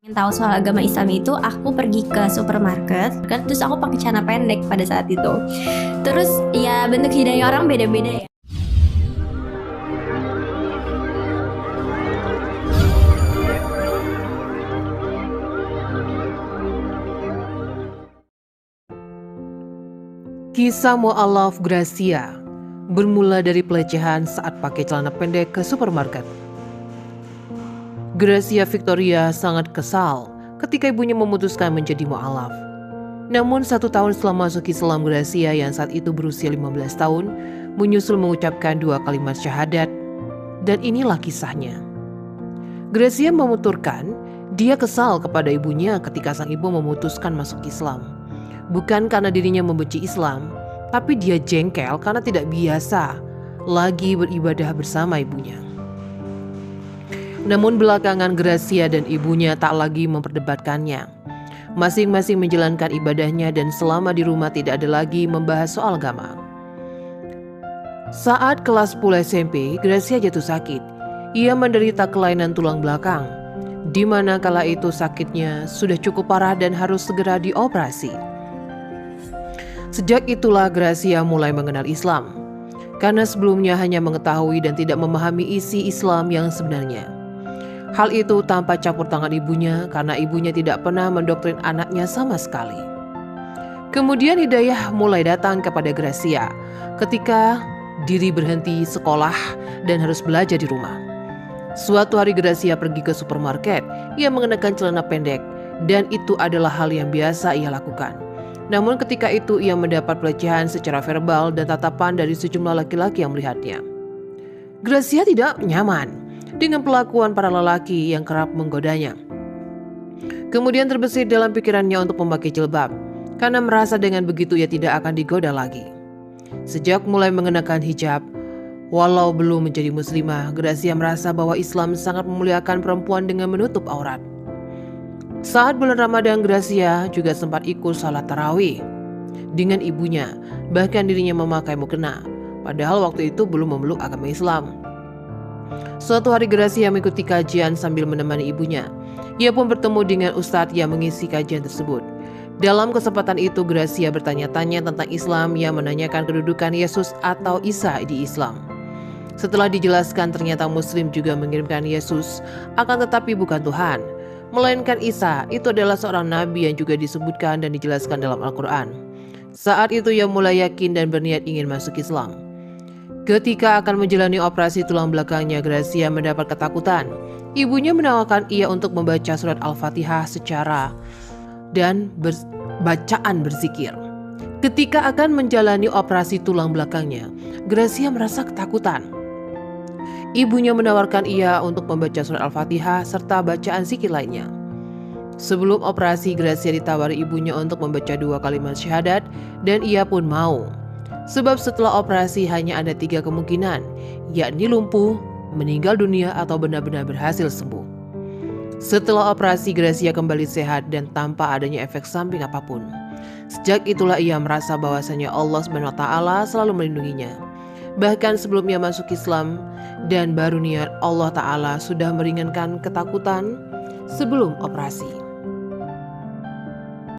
Ingin tahu soal agama Islam itu, aku pergi ke supermarket, terus aku pakai celana pendek pada saat itu. Terus ya bentuk hidayah orang beda-beda ya. Kisah mu'alaf Gracia bermula dari pelecehan saat pakai celana pendek ke supermarket. Gracia Victoria sangat kesal ketika ibunya memutuskan menjadi mu'alaf. Namun 1 tahun setelah masuk Islam, Gracia yang saat itu berusia 15 tahun menyusul mengucapkan 2 kalimat syahadat, dan inilah kisahnya. Gracia menuturkan dia kesal kepada ibunya ketika sang ibu memutuskan masuk Islam. Bukan karena dirinya membenci Islam, tapi dia jengkel karena tidak biasa lagi beribadah bersama ibunya. Namun belakangan Gracia dan ibunya tak lagi memperdebatkannya. Masing-masing menjalankan ibadahnya dan selama di rumah tidak ada lagi membahas soal agama. Saat kelas 10 SMP, Gracia jatuh sakit. Ia menderita kelainan tulang belakang, di mana kala itu sakitnya sudah cukup parah dan harus segera dioperasi. Sejak itulah Gracia mulai mengenal Islam, karena sebelumnya hanya mengetahui dan tidak memahami isi Islam yang sebenarnya. Hal itu tanpa campur tangan ibunya, karena ibunya tidak pernah mendoktrin anaknya sama sekali. Kemudian hidayah mulai datang kepada Gracia ketika diri berhenti sekolah dan harus belajar di rumah. Suatu hari Gracia pergi ke supermarket. Ia mengenakan celana pendek, dan itu adalah hal yang biasa ia lakukan. Namun ketika itu ia mendapat pelecehan secara verbal dan tatapan dari sejumlah laki-laki yang melihatnya. Gracia tidak nyaman dengan perlakuan para lelaki yang kerap menggodanya. Kemudian terbesit dalam pikirannya untuk memakai jilbab, karena merasa dengan begitu ia tidak akan digoda lagi. Sejak mulai mengenakan hijab, walau belum menjadi muslimah, Gracia merasa bahwa Islam sangat memuliakan perempuan dengan menutup aurat. Saat bulan Ramadan, Gracia juga sempat ikut salat tarawih dengan ibunya, bahkan dirinya memakai mukena, padahal waktu itu belum memeluk agama Islam. Suatu hari Gracia mengikuti kajian sambil menemani ibunya. Ia pun bertemu dengan ustadz yang mengisi kajian tersebut. Dalam kesempatan itu Gracia bertanya-tanya tentang Islam yang menanyakan kedudukan Yesus atau Isa di Islam. Setelah dijelaskan ternyata Muslim juga mengirimkan Yesus, akan tetapi bukan Tuhan, melainkan Isa itu adalah seorang nabi yang juga disebutkan dan dijelaskan dalam Al-Quran. Saat itu ia mulai yakin dan berniat ingin masuk Islam. Ketika akan menjalani operasi tulang belakangnya, Gracia mendapat ketakutan. Ibunya menawarkan ia untuk membaca surat Al-Fatihah secara dan bacaan berzikir. Ketika akan menjalani operasi tulang belakangnya, Gracia merasa ketakutan. Ibunya menawarkan ia untuk membaca surat Al-Fatihah serta bacaan zikir lainnya. Sebelum operasi, Gracia ditawari ibunya untuk membaca 2 kalimat syahadat, dan ia pun mau. Sebab setelah operasi hanya ada 3 kemungkinan, yakni lumpuh, meninggal dunia, atau benar-benar berhasil sembuh. Setelah operasi, Gracia kembali sehat dan tanpa adanya efek samping apapun. Sejak itulah ia merasa bahwasanya Allah SWT selalu melindunginya. Bahkan sebelumnya masuk Islam dan baru niat, Allah Ta'ala sudah meringankan ketakutan sebelum operasi.